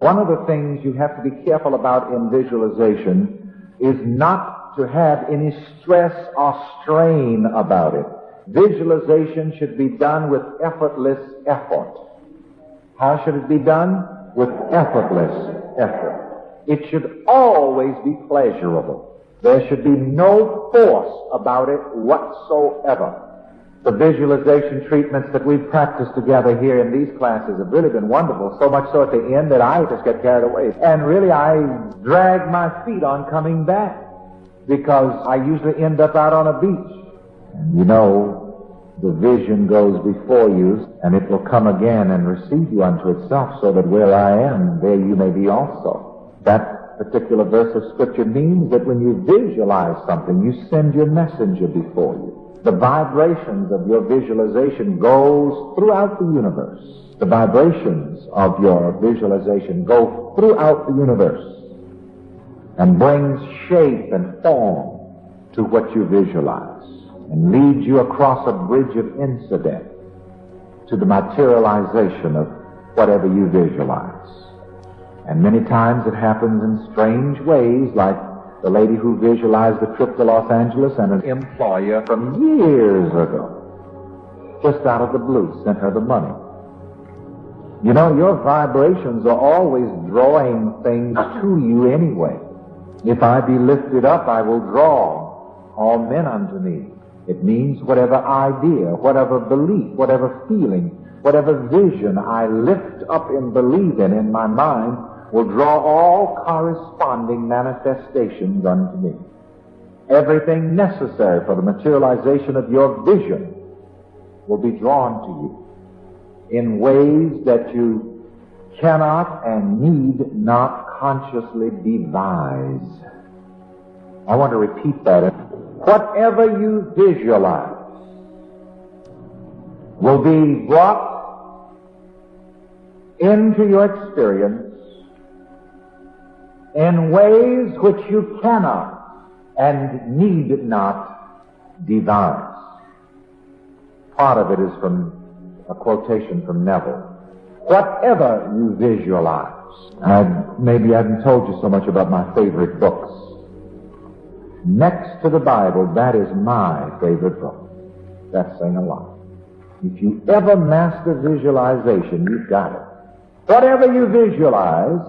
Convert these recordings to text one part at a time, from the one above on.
One of the things you have to be careful about in visualization is not to have any stress or strain about it. Visualization should be done with effortless effort. How should it be done? With effortless effort. It should always be pleasurable. There should be no force about it whatsoever. The visualization treatments that we've practiced together here in these classes have really been wonderful, so much so at the end that I just get carried away. And really I drag my feet on coming back, because I usually end up out on a beach. And you know, the vision goes before you, and it will come again and receive you unto itself, so that where I am, there you may be also. That particular verse of Scripture means that when you visualize something, you send your messenger before you. The vibrations of your visualization goes throughout the universe. The vibrations of your visualization go throughout the universe and brings shape and form to what you visualize and leads you across a bridge of incident to the materialization of whatever you visualize. And many times it happens in strange ways, like the lady who visualized the trip to Los Angeles, and an employer from years ago, just out of the blue, sent her the money. You know, your vibrations are always drawing things to you anyway. If I be lifted up, I will draw all men unto me. It means whatever idea, whatever belief, whatever feeling, whatever vision I lift up and believe in my mind will draw all corresponding manifestations unto me. Everything necessary for the materialization of your vision will be drawn to you in ways that you cannot and need not consciously devise. I want to repeat that. Whatever you visualize will be brought into your experience in ways which you cannot and need not devise. Part of it is from a quotation from Neville. Whatever you visualize. Maybe I haven't told you so much about my favorite books. Next to the Bible, that is my favorite book. That's saying a lot. If you ever master visualization, you've got it. Whatever you visualize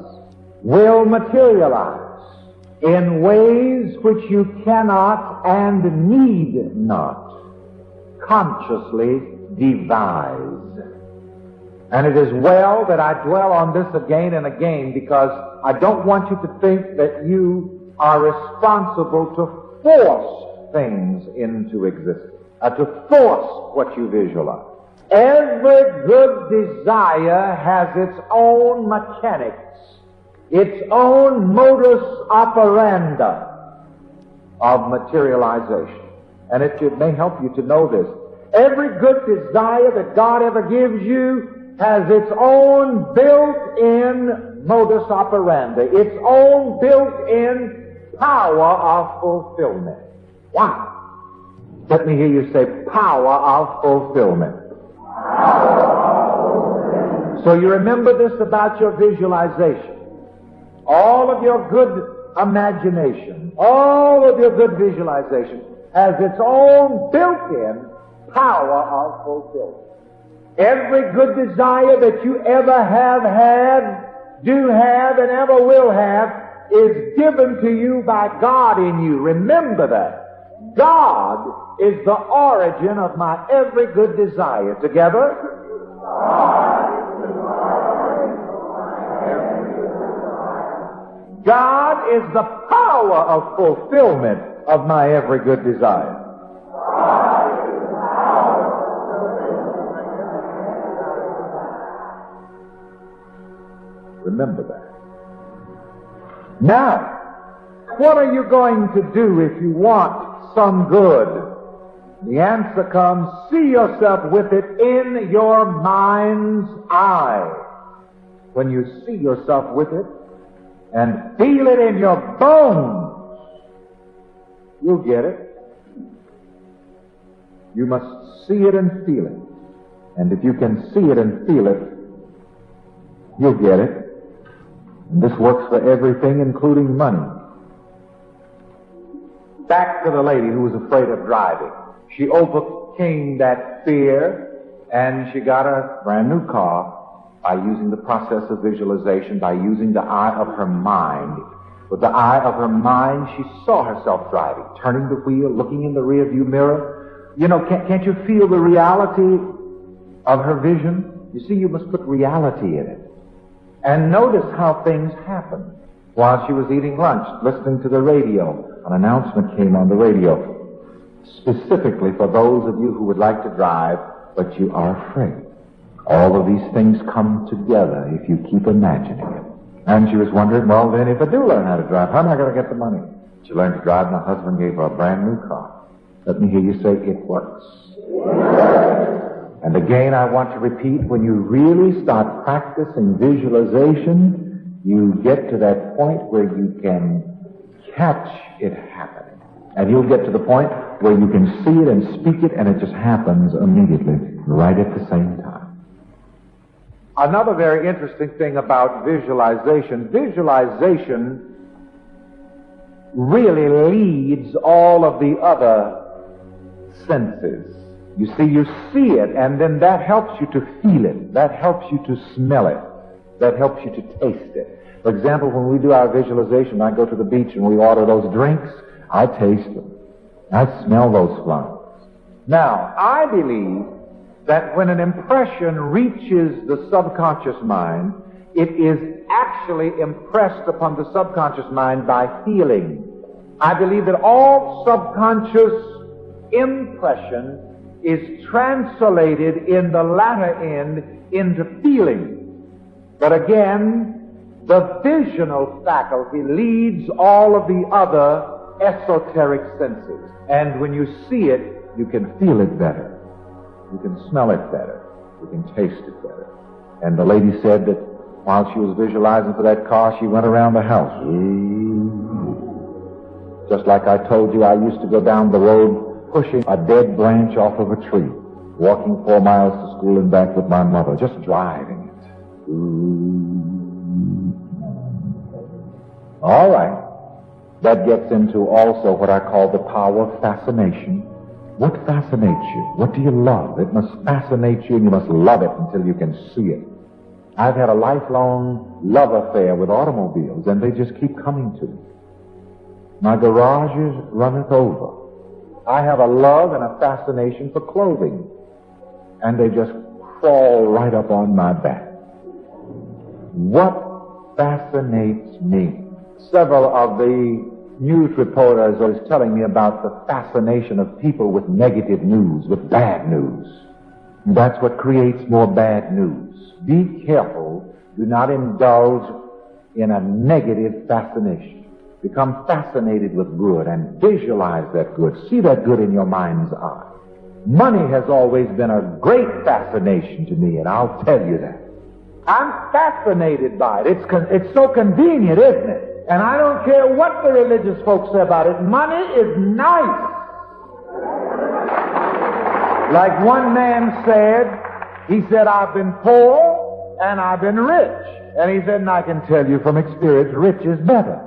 will materialize in ways which you cannot and need not consciously devise. And it is well that I dwell on this again and again, because I don't want you to think that you are responsible to force things into existence, to force what you visualize. Every good desire has its own mechanics, its own modus operandi of materialization. And it may help you to know this. Every good desire that God ever gives you has its own built-in modus operandi, its own built-in power of fulfillment. Wow! Let me hear you say, power of fulfillment. So you remember this about your visualization. All of your good imagination, all of your good visualization has its own built-in power of fulfillment. Every good desire that you ever have had, do have, and ever will have is given to you by God in you. Remember that. God is the origin of my every good desire. Together? God is the power of fulfillment of my every good desire. Remember that. Now, what are you going to do if you want some good? The answer comes, see yourself with it in your mind's eye. When you see yourself with it and feel it in your bones, you'll get it. You must see it and feel it. And if you can see it and feel it, you'll get it. And this works for everything, including money. Back to the lady who was afraid of driving. She overcame that fear, and she got a brand new car by using the process of visualization, by using the eye of her mind. With the eye of her mind, she saw herself driving, turning the wheel, looking in the rearview mirror. You know, can't you feel the reality of her vision? You see, you must put reality in it. And notice how things happened. While she was eating lunch, listening to the radio, an announcement came on the radio, specifically for those of you who would like to drive, but you are afraid. All of these things come together if you keep imagining it. And she was wondering, well, then if I do learn how to drive, how am I going to get the money? She learned to drive, and her husband gave her a brand new car. Let me hear you say, it works. And again, I want to repeat, when you really start practicing visualization, you get to that point where you can catch it happening. And you'll get to the point where you can see it and speak it, and it just happens immediately, right at the same time. Another very interesting thing about visualization really leads all of the other senses. You see it, and then that helps you to feel it. That helps you to smell it. That helps you to taste it. For example, when we do our visualization, I go to the beach and we order those drinks, I taste them. I smell those flowers. Now, I believe that when an impression reaches the subconscious mind, it is actually impressed upon the subconscious mind by feeling. I believe that all subconscious impression is translated in the latter end into feeling. But again, the visional faculty leads all of the other esoteric senses. And when you see it, you can feel it better. You can smell it better. You can taste it better. And the lady said that while she was visualizing for that car, she went around the house. Just like I told you, I used to go down the road pushing a dead branch off of a tree, walking 4 miles to school and back with my mother, just driving it. All right. That gets into also what I call the power of fascination. What fascinates you? What do you love? It must fascinate you, and you must love it until you can see it. I've had a lifelong love affair with automobiles, and they just keep coming to me. My garage runneth over. I have a love and a fascination for clothing, and they just crawl right up on my back. What fascinates me? Several of the news reporters are telling me about the fascination of people with negative news, with bad news. And that's what creates more bad news. Be careful. Do not indulge in a negative fascination. Become fascinated with good and visualize that good. See that good in your mind's eye. Money has always been a great fascination to me, and I'll tell you that. I'm fascinated by it. It's so convenient, isn't it? And I don't care what the religious folks say about it. Money is nice. Like one man said, he said, I've been poor and I've been rich. And he said, and I can tell you from experience, rich is better.